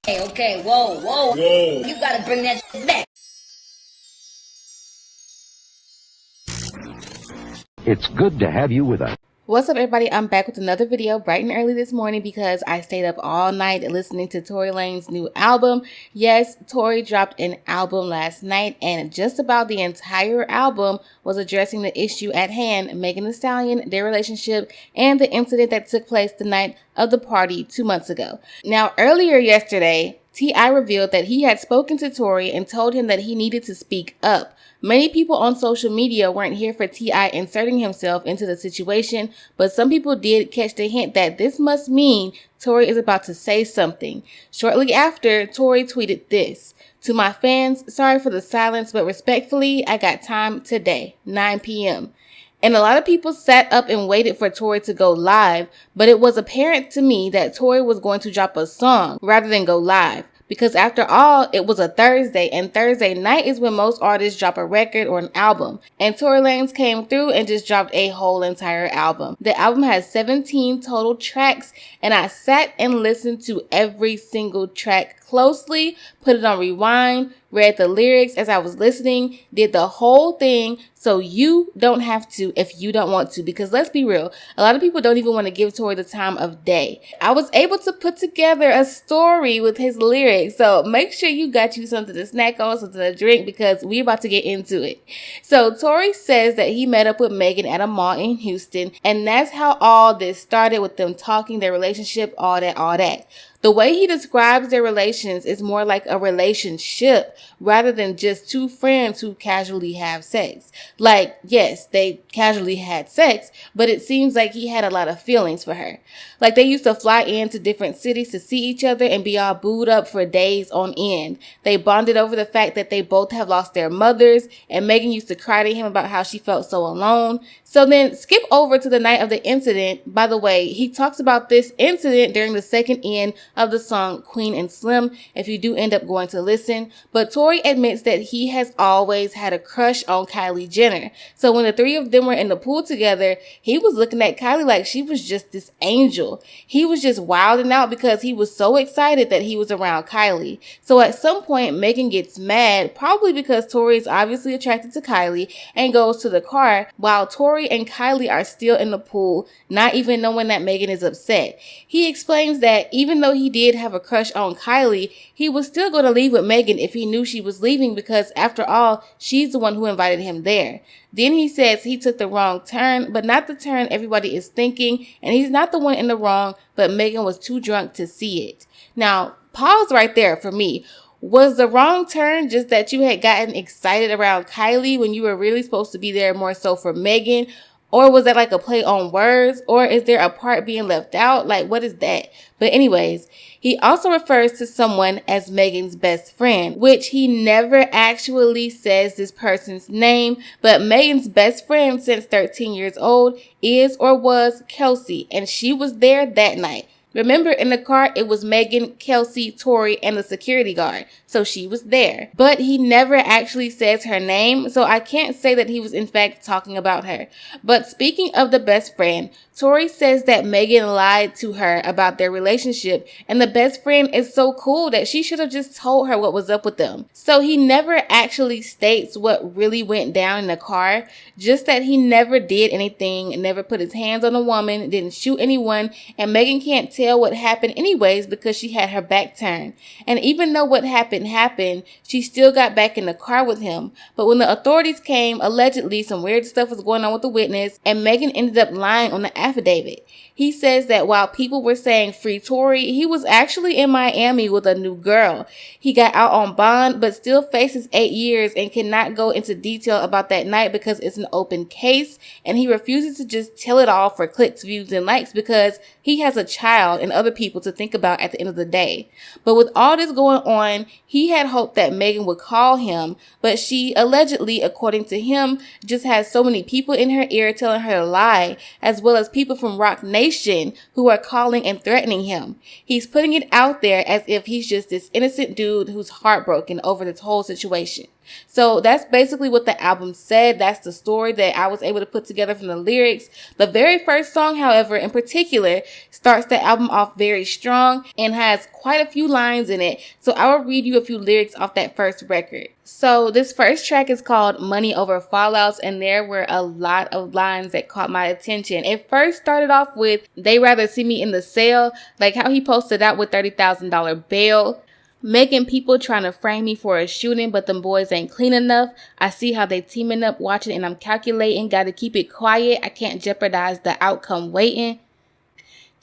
Okay, whoa. You gotta bring that shit back. It's good to have you with us. What's up, everybody? I'm back with another video bright and early this morning because I stayed up all night listening to Tory Lanez's new album. Yes, Tory dropped an album last night, and just about the entire album was addressing the issue at hand, Megan Thee Stallion, their relationship, and the incident that took place the night of the party 2 months ago. Now, earlier yesterday, T.I. revealed that he had spoken to Tory and told him that he needed to speak up. Many people on social media weren't here for T.I. inserting himself into the situation, but some people did catch the hint that this must mean Tory is about to say something. Shortly after, Tory tweeted this: "To my fans, sorry for the silence, but respectfully, I got time today, 9 p.m. And a lot of people sat up and waited for Tory to go live, but it was apparent to me that Tory was going to drop a song rather than go live. Because after all, it was a Thursday, and Thursday night is when most artists drop a record or an album. And Tory Lanez came through and just dropped a whole entire album. The album has 17 total tracks, and I sat and listened to every single track closely, put it on rewind, read the lyrics as I was listening, did the whole thing, so you don't have to if you don't want to. Because let's be real, a lot of people don't even want to give Tory the time of day. I was able to put together a story with his lyrics, so make sure you got you something to snack on, something to drink, because we're about to get into it. So Tory says that he met up with Megan at a mall in Houston, and that's how all this started, with them talking, their relationship, all that. The way he describes their relations is more like a relationship rather than just two friends who casually have sex. Like, yes, they casually had sex, but it seems like he had a lot of feelings for her. Like, they used to fly into different cities to see each other and be all booed up for days on end. They bonded over the fact that they both have lost their mothers, and Megan used to cry to him about how she felt so alone. So then skip over to the night of the incident. By the way, he talks about this incident during the second end of the song Queen and Slim, if you do end up going to listen. But Tory admits that he has always had a crush on Kylie Jenner. So when the three of them were in the pool together, he was looking at Kylie like she was just this angel. He was just wilding out because he was so excited that he was around Kylie. So at some point, Megan gets mad, probably because Tory is obviously attracted to Kylie, and goes to the car while Tory and Kylie are still in the pool, not even knowing that Megan is upset. He explains that even though he did have a crush on Kylie, he was still going to leave with Megan if he knew she was leaving, because after all, she's the one who invited him there. Then he says he took the wrong turn, but not the turn everybody is thinking, and he's not the one in the wrong, but Megan was too drunk to see it. Now, pause right there for me. Was the wrong turn just that you had gotten excited around Kylie when you were really supposed to be there more so for Megan? Or was that like a play on words? Or is there a part being left out? Like, what is that? But anyways, he also refers to someone as Megan's best friend, which he never actually says this person's name, but Megan's best friend since 13 years old is or was Kelsey, and she was there that night. Remember, in the car, it was Megan, Kelsey, Tory, and the security guard. So she was there. But he never actually says her name, so I can't say that he was in fact talking about her. But speaking of the best friend, Tory says that Megan lied to her about their relationship, and the best friend is so cool that she should have just told her what was up with them. So he never actually states what really went down in the car, just that he never did anything, never put his hands on a woman, didn't shoot anyone, and Megan can't tell what happened anyways because she had her back turned. And even though what happened, she still got back in the car with him. But when the authorities came, allegedly some weird stuff was going on with the witness, and Megan ended up lying on the affidavit. He says that while people were saying free Tory, he was actually in Miami with a new girl. He got out on bond, but still faces 8 years and cannot go into detail about that night because it's an open case, and he refuses to just tell it all for clicks, views, and likes because he has a child and other people to think about at the end of the day. But with all this going on, he had hoped that Megan would call him, but she allegedly, according to him, just has so many people in her ear telling her to lie, as well as people from Roc Nation who are calling and threatening him. He's putting it out there as if he's just this innocent dude who's heartbroken over this whole situation. So that's basically what the album said. That's the story that I was able to put together from the lyrics. The very first song, however, in particular, starts the album off very strong and has quite a few lines in it. So I will read you a few lyrics off that first record. So this first track is called Money Over Fallouts, and there were a lot of lines that caught my attention. It first started off with, "They rather see me in the cell," like how he posted out with $30,000 bail. "Making people trying to frame me for a shooting, but them boys ain't clean enough. I see how they teaming up, watching, and I'm calculating. Gotta keep it quiet. I can't jeopardize the outcome waiting.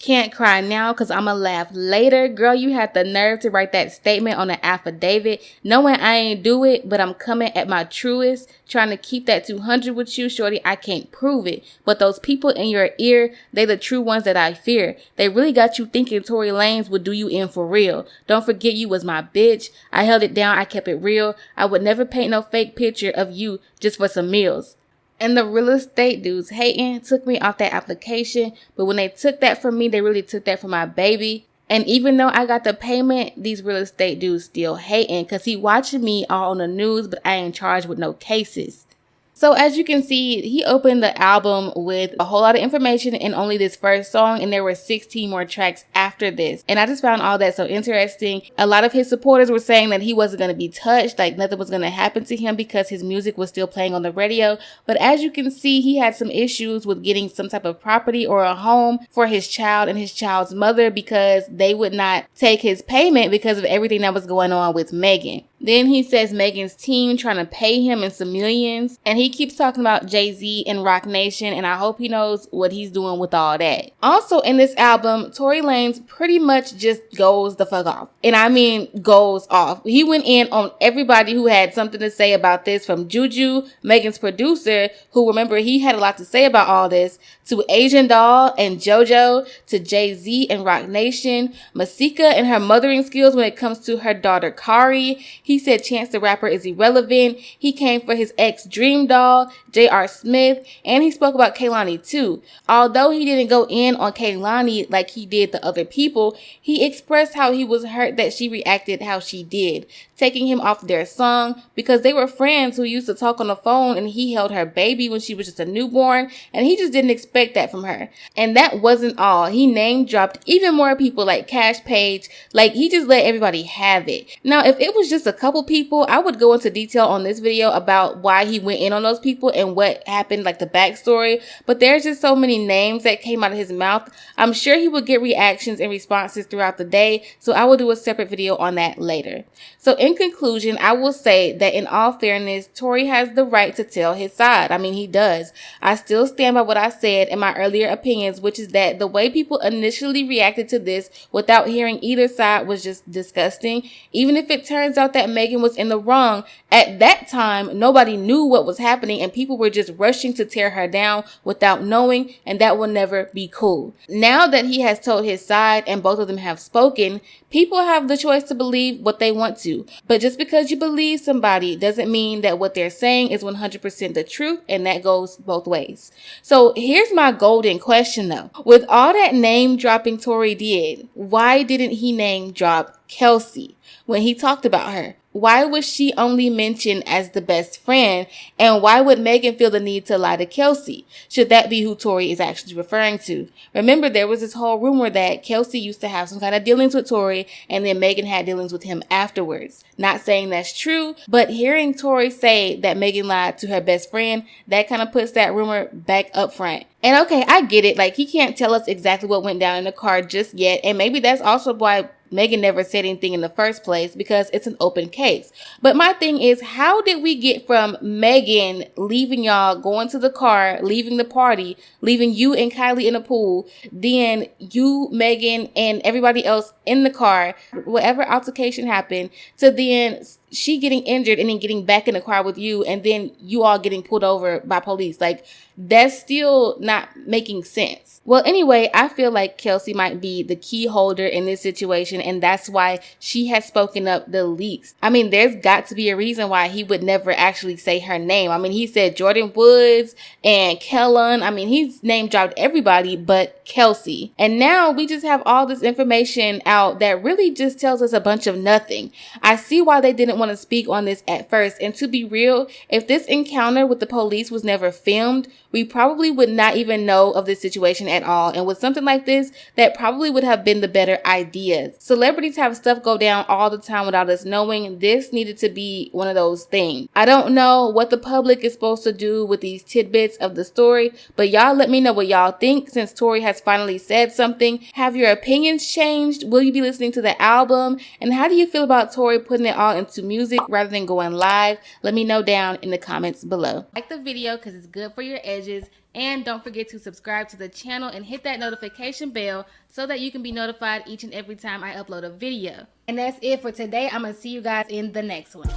Can't cry now cause I'ma laugh later." Girl, you had the nerve to write that statement on an affidavit, knowing I ain't do it, but I'm coming at my truest, trying to keep that 200 with you, shorty. I can't prove it, but those people in your ear, they the true ones that I fear. They really got you thinking Tory Lanez would do you in for real. Don't forget you was my bitch. I held it down, I kept it real. I would never paint no fake picture of you just for some meals. And the real estate dudes hating took me off that application. But when they took that from me, they really took that from my baby. And even though I got the payment, these real estate dudes still hating because he watching me all on the news, but I ain't charged with no cases. So as you can see, he opened the album with a whole lot of information in only this first song, and there were 16 more tracks after this. And I just found all that so interesting. A lot of his supporters were saying that he wasn't going to be touched, like nothing was going to happen to him because his music was still playing on the radio. But as you can see, he had some issues with getting some type of property or a home for his child and his child's mother because they would not take his payment because of everything that was going on with Megan. Then he says Megan's team trying to pay him in some millions. And he keeps talking about Z Roc Nation, and I hope he knows what he's doing with all that. Also in this album, Tory Lanez pretty much just goes the fuck off. And I mean goes off. He went in on everybody who had something to say about this, from Juju, Megan's producer, who, remember, he had a lot to say about all this, to Asian Doll and JoJo, to Z Roc Nation, Masika and her mothering skills when it comes to her daughter Kari. He said Chance the Rapper is irrelevant. He came for his ex Dream Doll, J.R. Smith, and he spoke about Kehlani too. Although he didn't go in on Kehlani like he did the other people, he expressed how he was hurt that she reacted how she did, taking him off their song because they were friends who used to talk on the phone, and he held her baby when she was just a newborn, and he just didn't expect that from her. And that wasn't all. He name dropped even more people like Cash Page. Like, he just let everybody have it. Now, if it was just a couple people, I would go into detail on this video about why he went in on those people and what happened, like the backstory. But there's just so many names that came out of his mouth. I'm sure he would get reactions and responses throughout the day, so I will do a separate video on that later. So in conclusion, I will say that in all fairness, Tory has the right to tell his side. I mean, he does. I still stand by what I said in my earlier opinions, which is that the way people initially reacted to this without hearing either side was just disgusting. Even if it turns out that Megan was in the wrong, at that time, nobody knew what was happening and people were just rushing to tear her down without knowing, and that will never be cool. Now that he has told his side and both of them have spoken, people have the choice to believe what they want to. But just because you believe somebody doesn't mean that what they're saying is 100% the truth, and that goes both ways. So here's my golden question though. With all that name dropping Tory did, why didn't he name drop Kelsey when he talked about her? Why was she only mentioned as the best friend? And why would Megan feel the need to lie to Kelsey? Should that be who Tory is actually referring to? Remember, there was this whole rumor that Kelsey used to have some kind of dealings with Tory, and then Megan had dealings with him afterwards. Not saying that's true, but hearing Tory say that Megan lied to her best friend, that kind of puts that rumor back up front. And okay, I get it. Like, he can't tell us exactly what went down in the car just yet. And maybe that's also why Megan never said anything in the first place, because it's an open case. But my thing is, how did we get from Megan leaving y'all, going to the car, leaving the party, leaving you and Kylie in the pool, then you, Megan, and everybody else in the car, whatever altercation happened, to then she getting injured and then getting back in the car with you, and then you all getting pulled over by police? Like, that's still not making sense. Well, anyway, I feel like Kelsey might be the key holder in this situation, and that's why she has spoken up the least. I mean, there's got to be a reason why he would never actually say her name. I mean, he said Jordan Woods and Kellen. I mean, he's name dropped everybody but Kelsey. And now we just have all this information out that really just tells us a bunch of nothing. I see why they didn't want to speak on this at first. And to be real, if this encounter with the police was never filmed, we probably would not even know of this situation at all. And with something like this, that probably would have been the better idea. Celebrities have stuff go down all the time without us knowing. This needed to be one of those things. I don't know what the public is supposed to do with these tidbits of the story, but y'all let me know what y'all think since Tory has finally said something. Have your opinions changed? Will you be listening to the album? And how do you feel about Tory putting it all into music rather than going live? Let me know down in the comments below. Like the video because it's good for your edges, and don't forget to subscribe to the channel and hit that notification bell so that you can be notified each and every time I upload a video. And that's it for today. I'm gonna see you guys in the next one.